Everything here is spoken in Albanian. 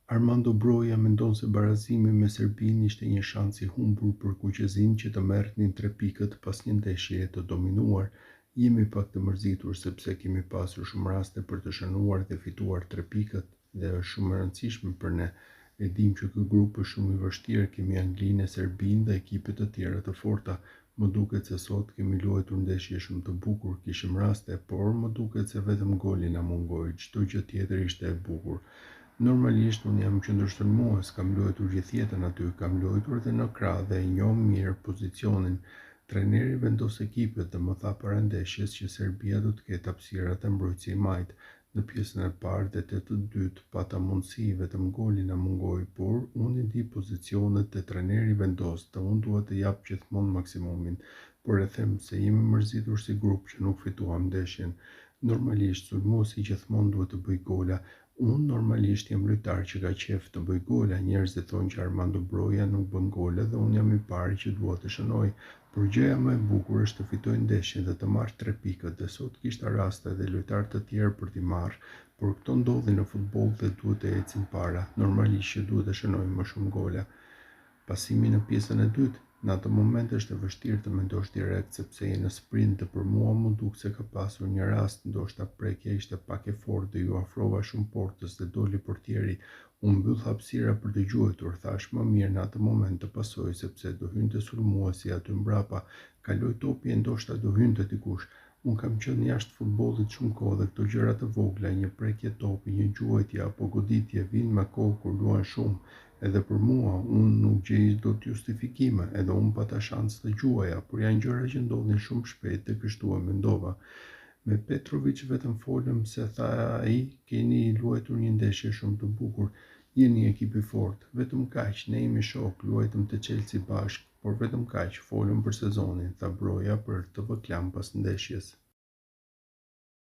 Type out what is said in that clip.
Armando Broja mendon se barazimi me Serbinë ishte një shans i humbur për kuqezin që të merrnin 3 pikët pas një ndeshjeje të dominuar. Jemi pak të mërzitur sepse kemi pasur shumë raste për të shënuar dhe fituar 3 pikët dhe është shumë e rëndësishme për ne. E dim që ky grup është shumë i vështirë, kemi Anglinë, Serbinë dhe ekipe të tjera të forta. Më duket se sot kemi luajtur ndeshje shumë të bukur, kishim raste, por më duket se vetëm goli na mungoi, çdo gjë tjetër ishte e bukur. Normalisht unë jam qëndrueshmërues, kam luajtur gjithë jetën aty, kam luajtur edhe në krah dhe e njoh mirë pozicionin. Trajneri vendos ekipet dhe më tha para ndeshjes që Serbia do të ketë hapësirat e mbrojtësi i majt. Në pjesën e parë dhe të dytë pata mundësi, vetëm goli na mungoi, por unë i di pozicionet dhe trajneri vendos dhe unë dua të jap gjithmonë maksimumin. Por e them se jemi mërzitur si grup që nuk fituam ndeshjen. Normalisht sulmuesi gjithmonë duhet të bëj gola. Unë normalisht jam lojtar që ka qef të bëj gola, njerëzit thonë që Armando Broja nuk bën gola dhe unë jam i pari që dua të shënoj, por gjëja më e bukur është të fitoj ndeshjen dhe të marr 3 pikët dhe sot kishte raste dhe lojtarë të tjerë për t'i marrë, por këto ndodhin në futboll dhe duhet të ecim para, normalisht që duhet të shënojmë më shumë gola. Pasimi në pjesën e dytë, në atë moment është e vështirë të mendosh direkt sepse je në sprint dhe për mua më duk se ka pasur një rast, ndoshta prekja ishte pak e fortë dhe ju afrova shumë portës dhe doli portieri. Unë mbyll hapësira për të gjuetur, thash më mirë në atë moment të pasoj sepse do hynte sulmuesi aty mbrapa, kaloi topi e ndoshta do hynte dikush. Unë kam qenë jashtë futbollit shumë kohë dhe këto gjëra të vogla, një prekje topi, një gjuajtje apo goditje vinë me kohë kur luan shumë. Edhe për mua, unë nuk gjej dot justifikime, edhe unë pata shans të gjuaja, por janë gjëra që ndodhin shumë shpejt dhe kështu e mendova. Me Petrovic vetëm folëm se tha ai, keni luajtur një ndeshje shumë të bukur, jeni ekip i fortë, vetëm kaq, ne jemi shok, luajtëm te Chelsea bashkë, por vetëm kaq, folëm për sezonin, tha Broja për TV Klan pas ndeshjes.